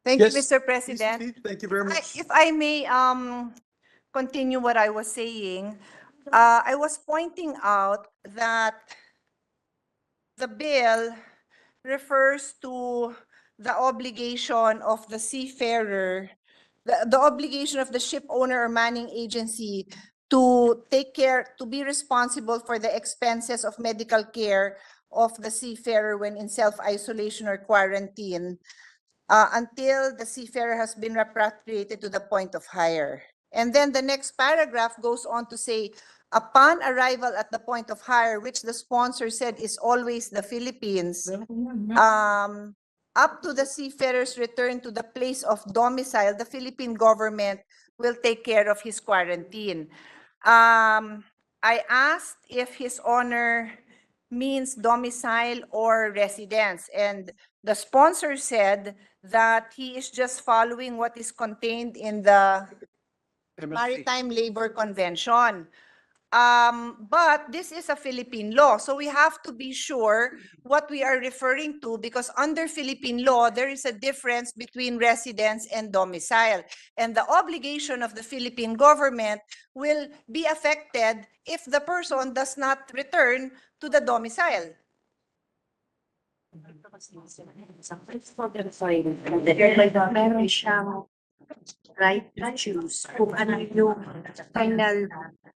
Thank you, Yes, Mr. please President. proceed. Thank you very much. If I may continue what I was saying, I was pointing out that the bill refers to the obligation of the seafarer, the obligation of the ship owner or manning agency to take care, to be responsible for the expenses of medical care of the seafarer when in self-isolation or quarantine until the seafarer has been repatriated to the point of hire. And then the next paragraph goes on to say, upon arrival at the point of hire, which the sponsor said is always the Philippines, up to the seafarer's return to the place of domicile, the Philippine government will take care of his quarantine. I asked if His Honor means domicile or residence, and the sponsor said that he is just following what is contained in the MLC. Maritime Labor Convention. But this is a Philippine law, so we have to be sure what we are referring to, because under Philippine law, there is a difference between residence and domicile. And the obligation of the Philippine government will be affected if the person does not return to the domicile. Meron siyang right to choose kung ano yung final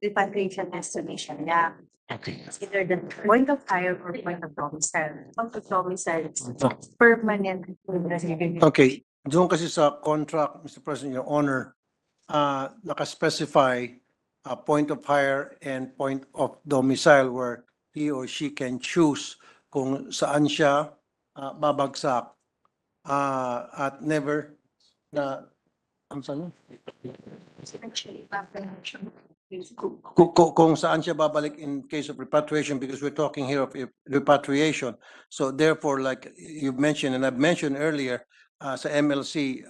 repatriation destination niya. Okay. It's either the point of hire or point of domicile. Point of domicile is permanent. Okay, doon kasi sa contract, Mr. President, Your Honor, nakaspecify point of hire and point of domicile where he or she can choose kung saan siya babagsak at never na ang saan? Kung saan siya babalik in case of repatriation, because we're talking here of repatriation. So therefore, like you mentioned and I've mentioned earlier, sa MLC,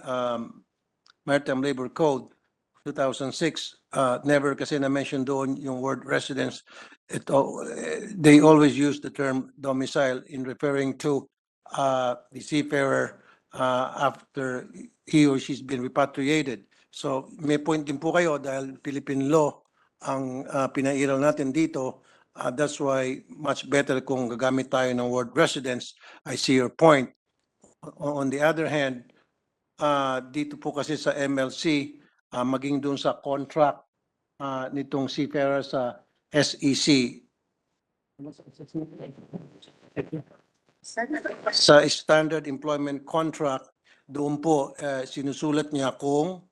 Maritime Labor Code 2006, never kasi na-mention doon yung word residence. They always use the term domicile in referring to the seafarer after he or she's been repatriated. So may point din po kayo dahil Philippine law ang pinairal natin dito. That's why much better kung gagamit tayo ng word residence. I see your point. On the other hand, dito po kasi sa MLC, maging dun sa contract nitong seafarer sa SEC, sa Standard Employment Contract, doon po sinusulat niya kung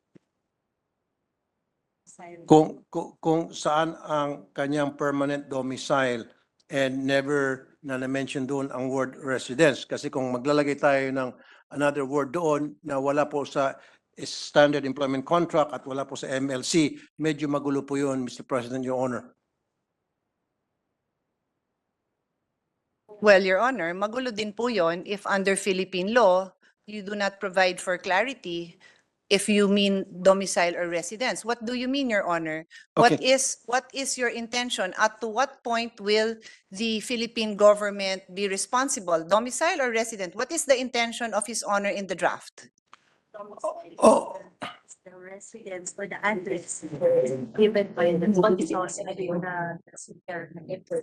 saan ang kanyang permanent domicile and never na-mention doon ang word residence. Kasi kung maglalagay tayo ng another word doon na wala po sa Standard Employment Contract at wala po sa MLC, medyo magulo po yun, Mr. President, Your Honor. Well, Your Honor, magulo din po yon if under Philippine law, you do not provide for clarity if you mean domicile or residence. What do you mean, Your Honor? What Okay. is your intention? At to what point will the Philippine government be responsible, domicile or resident? What is the intention of His Honor in the draft? Oh. The residence or the address given by the sponsor.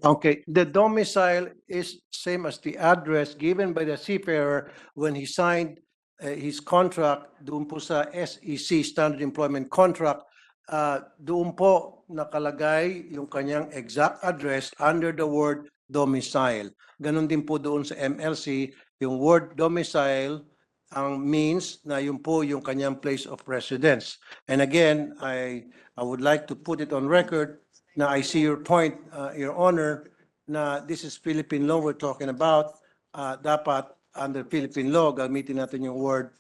Okay, the domicile is same as the address given by the seafarer when he signed his contract doon po sa SEC, Standard Employment Contract. Doon po nakalagay yung kanyang exact address under the word domicile. Ganon din po doon sa MLC, yung word domicile ang means na yun po yung kanyang place of residence. And again, I would like to put it on record na I see your point, Your Honor, na this is Philippine law we're talking about. Dapat under Philippine law, gamitin natin yung word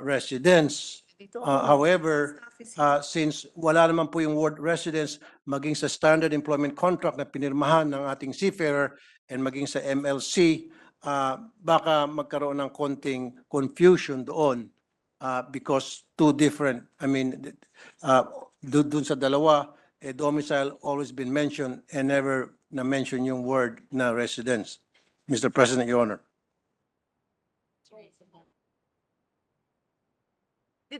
residence. However, since wala naman po yung word residence, maging sa Standard Employment Contract na pinirmahan ng ating seafarer and maging sa MLC, baka magkaroon ng konting confusion doon because two different, I mean, dun sa dalawa, domicile always been mentioned and never na-mention yung word na residence. Mr. President, Your Honor. Do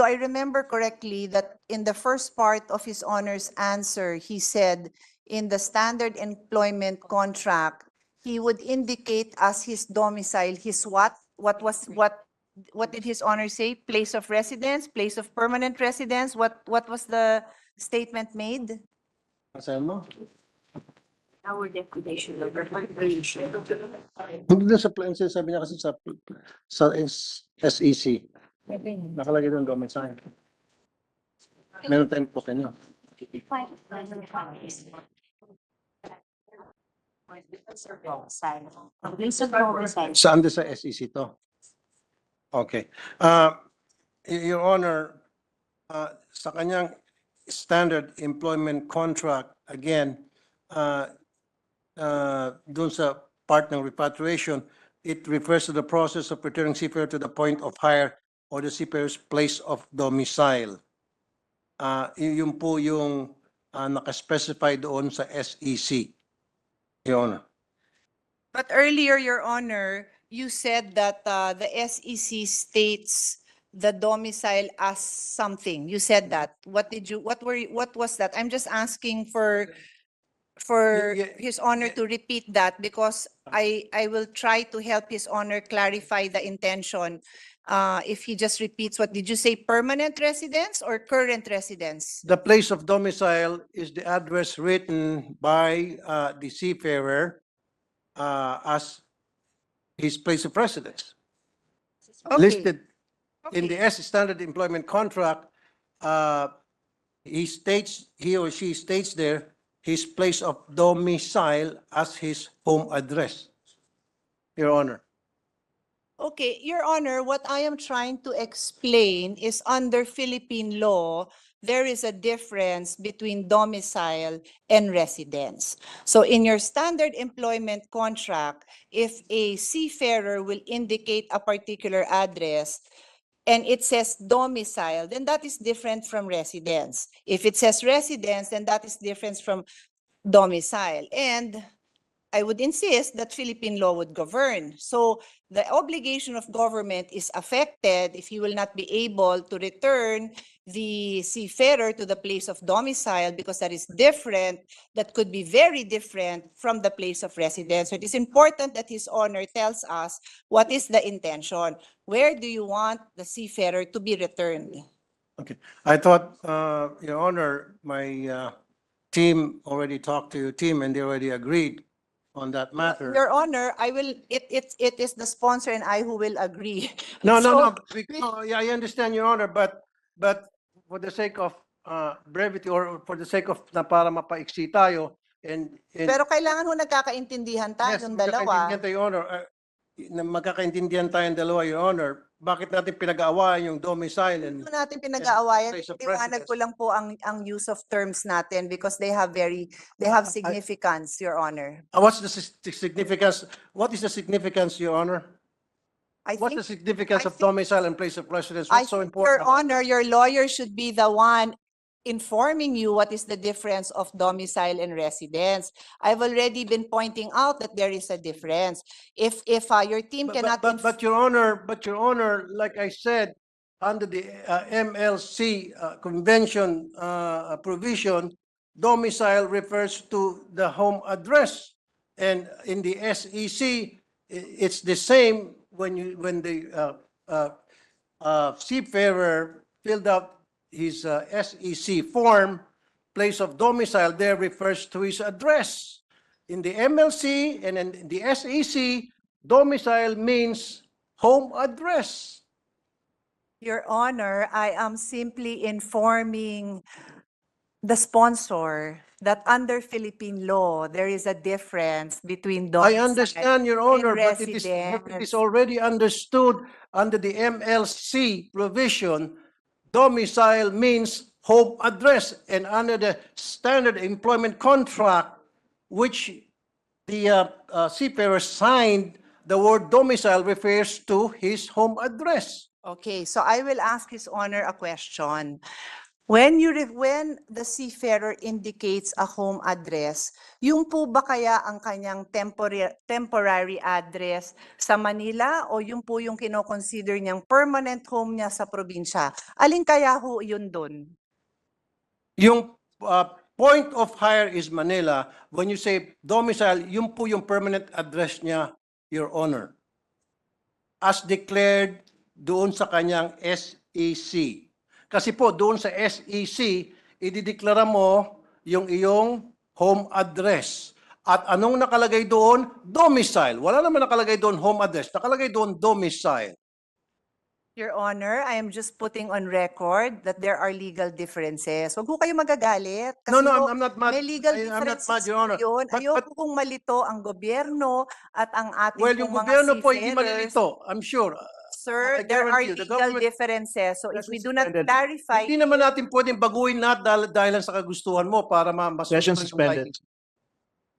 I remember correctly that in the first part of his honor's answer, he said in the standard employment contract, he would indicate as his domicile, his what? What did his honor say? Place of residence, place of permanent residence? What was the statement made? Basahin mo. Our deputation of repatriation. Hindi doon sa plan, sabi niya kasi sa SEC. Nakalagay doon domicile. Meron tayong po kanyo. Saan din sa SEC to? Okay. Your Honor, sa kanyang standard employment contract, again, doon sa part ng repatriation, it refers to the process of returning seafarer to the point of hire or the seafarer's place of domicile. Yun po yung nakaspecify doon sa SEC, Your Honor. But earlier, Your Honor, you said that the SEC states the domicile as something. You said that. What was that? I'm just asking for Yeah, His Honor to repeat that because I will try to help His Honor clarify the intention. If he just repeats, what did you say, permanent residence or current residence? The place of domicile is the address written by the seafarer as his place of residence. Okay. Listed in Okay. the S standard employment contract, he or she states there his place of domicile as his home address. Your Honor. Okay, Your Honor, what I am trying to explain is under Philippine law, there is a difference between domicile and residence. So in your standard employment contract, if a seafarer will indicate a particular address and it says domicile, then that is different from residence. If it says residence, then that is different from domicile. And I would insist that Philippine law would govern. So the obligation of government is affected if he will not be able to return the seafarer to the place of domicile because that is different, that could be very different from the place of residence. So it is important that His Honor tells us what is the intention. Where do you want the seafarer to be returned? Okay. I thought, Your Honor, my team already talked to your team and they already agreed on that matter. Your Honor, it is the sponsor and I who will agree. No, So- yeah, I understand, Your Honor, but for the sake of brevity or for the sake of na para mapaiksi tayo and Pero kailangan ho nagkakaintindihan yes, tayong dalawa. magkakaintindihan tayo, Your Honor. Na magkakaintindihan tayong dalawa, Your Honor. Bakit natin pinag-aawayan yung domicile and Hindi natin pinag-aawayan. place of Iwanag ko residence. lang po ang use of terms natin because they have significance, Your Honor. what's the significance? What is the significance, Your Honor? I What's the think, significance I of think- domicile and place of residence? I What's so think, Your important? Honor, your lawyer should be the one informing you what is the difference of domicile and residence. I've already been pointing out that there is a difference. If your team cannot. But Your Honor, like I said, under the MLC convention provision, domicile refers to the home address. And in the SEC, it's the same when the seafarer filled out his SEC form, place of domicile there refers to his address. In the MLC and in the SEC, domicile means home address. Your Honor, I am simply informing the sponsor that under Philippine law, there is a difference between I domicile. understand, Your Honor, but it residence. is already understood under the MLC provision, domicile means home address. And under the standard employment contract, which the seafarer signed, the word domicile refers to his home address. Okay, so I will ask His Honor a question. When the seafarer indicates a home address, yung po ba kaya ang kanyang temporary address sa Manila o yung po yung kino-consider niyang permanent home niya sa probinsya? Alin kaya ho yun doon? Yung point of hire is Manila. When you say domicile, yun po yung permanent address niya, Your Honor. As declared doon sa kanyang SEC. Kasi po doon sa SEC, idideklara mo yung iyong home address. At anong nakalagay doon? Domicile. Wala naman nakalagay doon home address. Nakalagay doon domicile. Your Honor, I am just putting on record that there are legal differences. Huwag ho kayo magagalit. Kasi No, ho, I'm not mad. may legal I'm not differences mad, Your Honor. po yun. But- Ayoko kung malito ang gobyerno at ang ating Well, pong yung mga gobyerno po hindi seafarers. malilito. I'm sure. Sir, I there are guarantee you, the legal government differences. So if we do not suspended. clarify, Hindi naman natin pwedeng baguhin lahat dahil lang sa kagustuhan mo para Session masusunod yung suspended. writing.